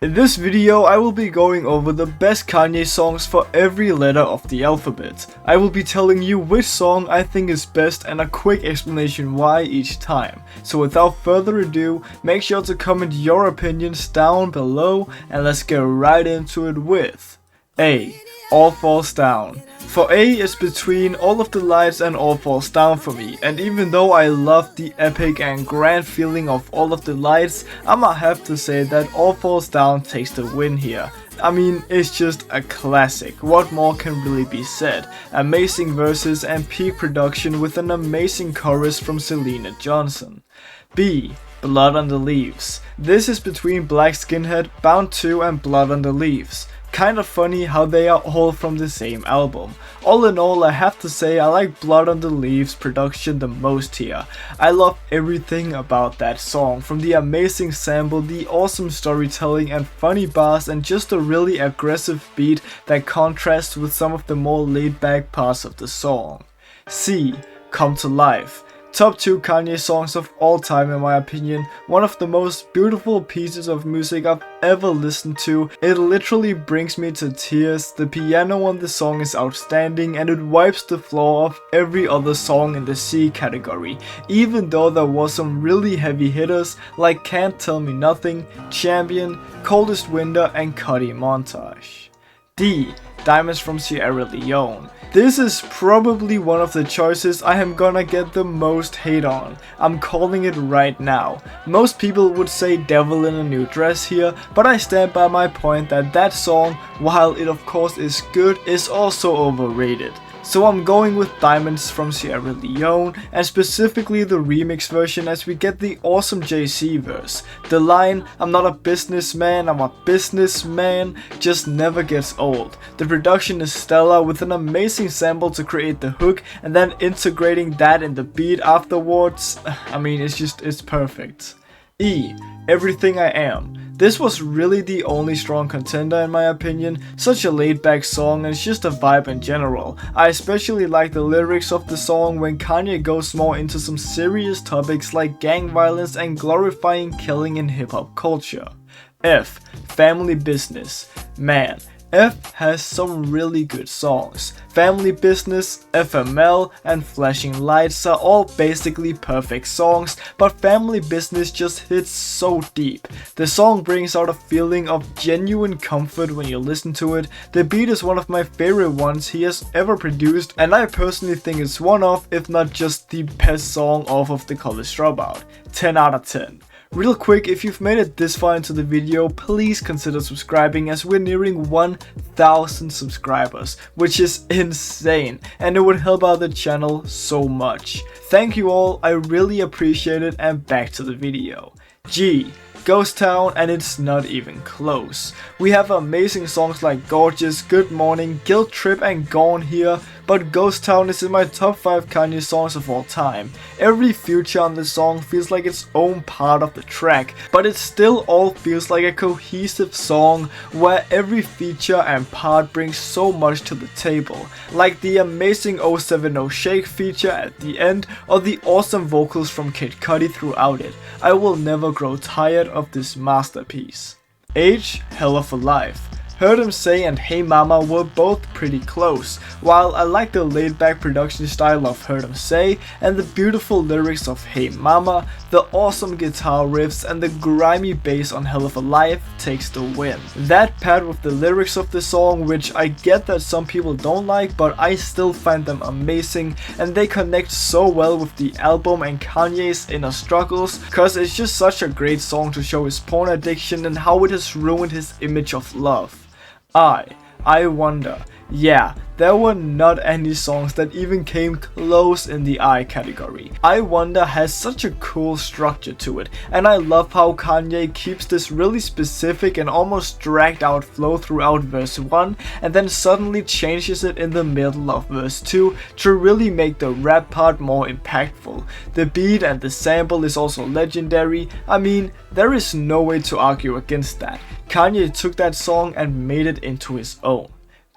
In this video, I will be going over the best Kanye songs for every letter of the alphabet. I will be telling you which song I think is best and a quick explanation why each time. So without further ado, make sure to comment your opinions down below and let's get right into it with A. All Falls Down. For A is between All of the Lights and All Falls Down for me, and even though I love the epic and grand feeling of All of the Lights, I'ma have to say that All Falls Down takes the win here. I mean, it's just a classic, what more can really be said? Amazing verses and peak production with an amazing chorus from Selena Johnson. B. Blood on the Leaves. This is between Black Skinhead, Bound 2 and Blood on the Leaves. Kinda funny how they are all from the same album. All in all, I have to say I like Blood on the Leaves production the most here. I love everything about that song, from the amazing sample, the awesome storytelling and funny bars, and just a really aggressive beat that contrasts with some of the more laid back parts of the song. C. Come to Life. Top 2 Kanye songs of all time in my opinion, one of the most beautiful pieces of music I've ever listened to. It literally brings me to tears, the piano on the song is outstanding and it wipes the floor of every other song in the C category, even though there was some really heavy hitters like Can't Tell Me Nothing, Champion, Coldest Winter and Cuddy Montage. D. Diamonds from Sierra Leone. This is probably one of the choices I am gonna get the most hate on. I'm calling it right now. Most people would say Devil in a New Dress here, but I stand by my point that that song, while it of course is good, is also overrated. So I'm going with Diamonds from Sierra Leone, and specifically the remix version as we get the awesome JC verse. The line, "I'm not a businessman, I'm a businessman," just never gets old. The production is stellar with an amazing sample to create the hook and then integrating that in the beat afterwards. I mean, it's perfect. E. Everything I Am. This was really the only strong contender in my opinion, such a laid back song and it's just a vibe in general. I especially like the lyrics of the song when Kanye goes more into some serious topics like gang violence and glorifying killing in hip hop culture. F. Family Business. Man, F has some really good songs. Family Business, FML, and Flashing Lights are all basically perfect songs, but Family Business just hits so deep. The song brings out a feeling of genuine comfort when you listen to it. The beat is one of my favorite ones he has ever produced, and I personally think it's one of, if not just the best song off of the College Dropout. 10 out of 10. Real quick, if you've made it this far into the video, please consider subscribing as we're nearing 1,000 subscribers, which is insane, and it would help out the channel so much. Thank you all, I really appreciate it, and back to the video. G. Ghost Town, and it's not even close. We have amazing songs like Gorgeous, Good Morning, Guilt Trip and Gone here, but Ghost Town is in my top 5 Kanye songs of all time. Every feature on the song feels like its own part of the track, but it still all feels like a cohesive song where every feature and part brings so much to the table, like the amazing 070 Shake feature at the end or the awesome vocals from Kid Cudi throughout it. I will never grow tired of this masterpiece. H. Hell of a Life. Heard Him Say and Hey Mama were both pretty close. While I like the laid back production style of Heard Him Say and the beautiful lyrics of Hey Mama, the awesome guitar riffs and the grimy bass on Hell of a Life takes the win. That paired with the lyrics of the song, which I get that some people don't like, but I still find them amazing and they connect so well with the album and Kanye's inner struggles, cause it's just such a great song to show his porn addiction and how it has ruined his image of love. I Wonder. Yeah, there were not any songs that even came close in the I category. I Wonder has such a cool structure to it, and I love how Kanye keeps this really specific and almost dragged out flow throughout verse 1 and then suddenly changes it in the middle of verse 2 to really make the rap part more impactful. The beat and the sample is also legendary. I mean, there is no way to argue against that. Kanye took that song and made it into his own.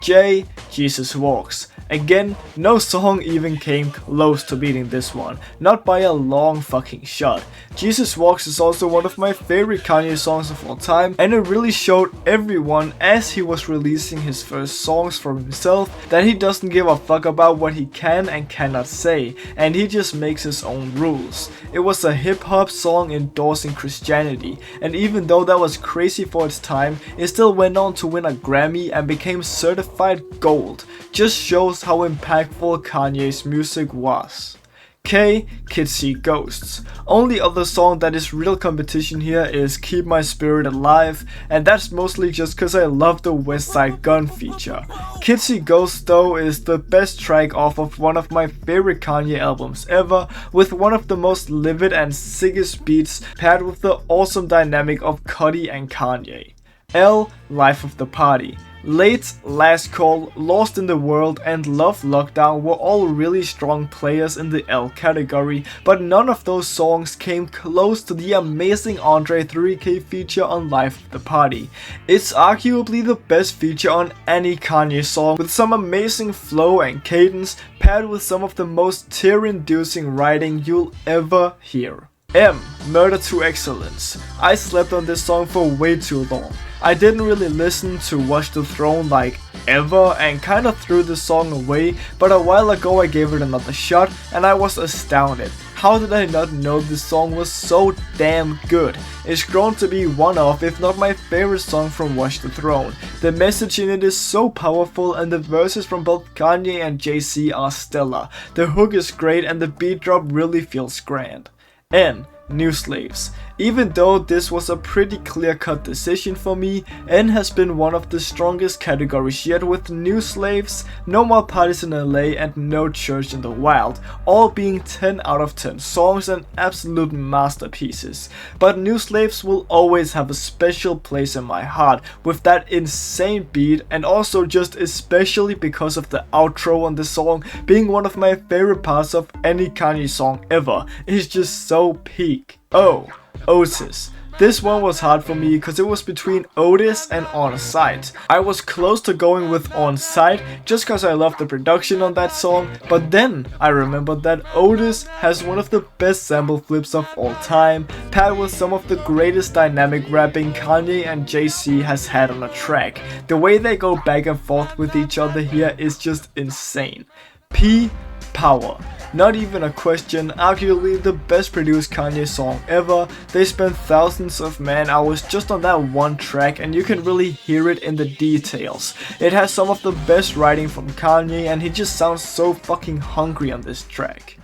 J. Jesus Walks. Again, no song even came close to beating this one, not by a long fucking shot. Jesus Walks is also one of my favorite Kanye songs of all time, and it really showed everyone as he was releasing his first songs for himself that he doesn't give a fuck about what he can and cannot say, and he just makes his own rules. It was a hip hop song endorsing Christianity, and even though that was crazy for its time, it still went on to win a Grammy and became certified gold. Just shows how impactful Kanye's music was. K. Kids See Ghosts. Only other song that is real competition here is Keep My Spirit Alive, and that's mostly just cause I love the West Side Gun feature. Kids See Ghosts though is the best track off of one of my favorite Kanye albums ever, with one of the most livid and sickest beats paired with the awesome dynamic of Cudi and Kanye. L. Life of the Party. Late, Last Call, Lost in the World, and Love Lockdown were all really strong players in the L category, but none of those songs came close to the amazing Andre 3K feature on Life of the Party. It's arguably the best feature on any Kanye song, with some amazing flow and cadence paired with some of the most tear-inducing writing you'll ever hear. M. Murder to Excellence. I slept on this song for way too long. I didn't really listen to Watch the Throne like ever and kinda threw the song away, but a while ago I gave it another shot and I was astounded. How did I not know this song was so damn good? It's grown to be one of, if not my favorite song from Watch the Throne. The message in it is so powerful and the verses from both Kanye and Jay-Z are stellar. The hook is great and the beat drop really feels grand. N. New Slaves. Even though this was a pretty clear-cut decision for me, N has been one of the strongest categories yet, with New Slaves, No More Parties in LA, and No Church in the Wild, all being 10 out of 10 songs and absolute masterpieces. But New Slaves will always have a special place in my heart, with that insane beat, and also just especially because of the outro on the song being one of my favorite parts of any Kanye song ever. It's just so peak. Oh, Otis. This one was hard for me because it was between Otis and On Sight. I was close to going with On Sight just because I love the production on that song, but then I remembered that Otis has one of the best sample flips of all time, paired with some of the greatest dynamic rapping Kanye and Jay-Z has had on a track. The way they go back and forth with each other here is just insane. P. Power. Not even a question, arguably the best produced Kanye song ever. They spent thousands of man hours just on that one track and you can really hear it in the details. It has some of the best writing from Kanye and he just sounds so fucking hungry on this track.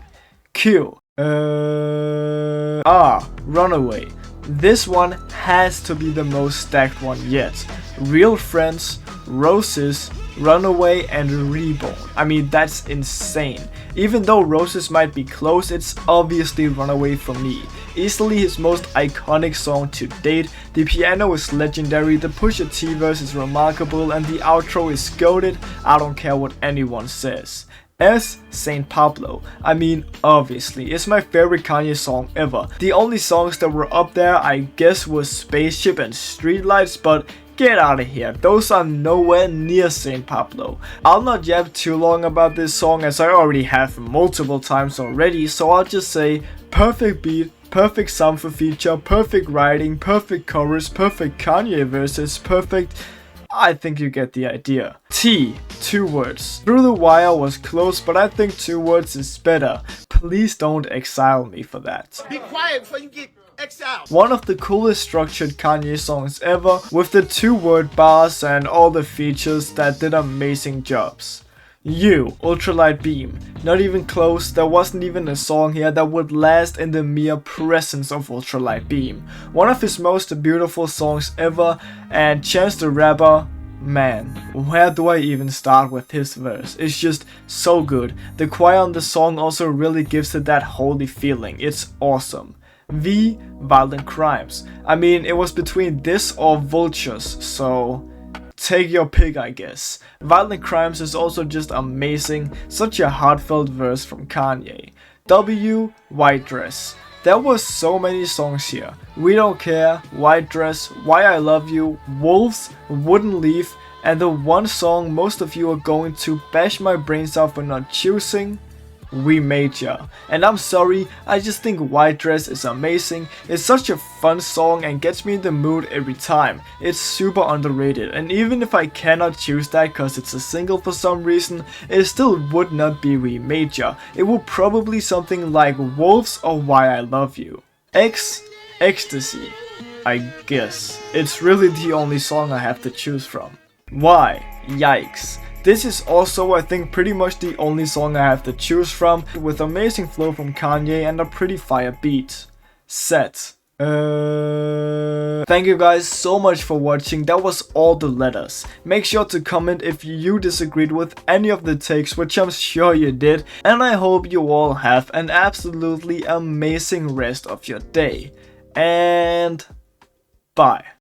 Q. R. Runaway. This one has to be the most stacked one yet. Real Friends, Roses, Runaway, and Reborn. I mean, that's insane. Even though Roses might be close, it's obviously Runaway for me. Easily his most iconic song to date. The piano is legendary, the Pusha T verse is remarkable, and the outro is goated. I don't care what anyone says. S. Saint Pablo. I mean, obviously, it's my favorite Kanye song ever. The only songs that were up there, I guess, was Spaceship and Streetlights, but get out of here, those are nowhere near Saint Pablo. I'll not yap too long about this song as I already have multiple times already, so I'll just say perfect beat, perfect sound for feature, perfect writing, perfect chorus, perfect Kanye verses, perfect... I think you get the idea. T. 2 Words. Through the Wire was close, but I think 2 Words is better. Please don't exile me for that. Be quiet before you get exiled. One of the coolest structured Kanye songs ever, with the 2-word bars and all the features that did amazing jobs. U. Ultralight Beam. Not even close, there wasn't even a song here that would last in the mere presence of Ultralight Beam. One of his most beautiful songs ever, and Chance the Rapper, man, where do I even start with his verse? It's just so good. The choir on the song also really gives it that holy feeling, it's awesome. V. Violent Crimes. I mean, it was between this or Vultures, so... take your pick, I guess. Violent Crimes is also just amazing, such a heartfelt verse from Kanye. W. White Dress. There were so many songs here. We Don't Care, White Dress, Why I Love You, Wolves, Wouldn't Leave, and the one song most of you are going to bash my brains out for not choosing, We Made Ya. And I'm sorry, I just think White Dress is amazing. It's such a fun song and gets me in the mood every time. It's super underrated, and even if I cannot choose that cause it's a single for some reason, it still would not be We Made Ya. It would probably something like Wolves or Why I Love You. Ecstasy. I guess. It's really the only song I have to choose from. Why? Yikes. This is also, I think, pretty much the only song I have to choose from, with amazing flow from Kanye and a pretty fire beat. Set. Thank you guys so much for watching. That was all the letters. Make sure to comment if you disagreed with any of the takes, which I'm sure you did, and I hope you all have an absolutely amazing rest of your day. And bye.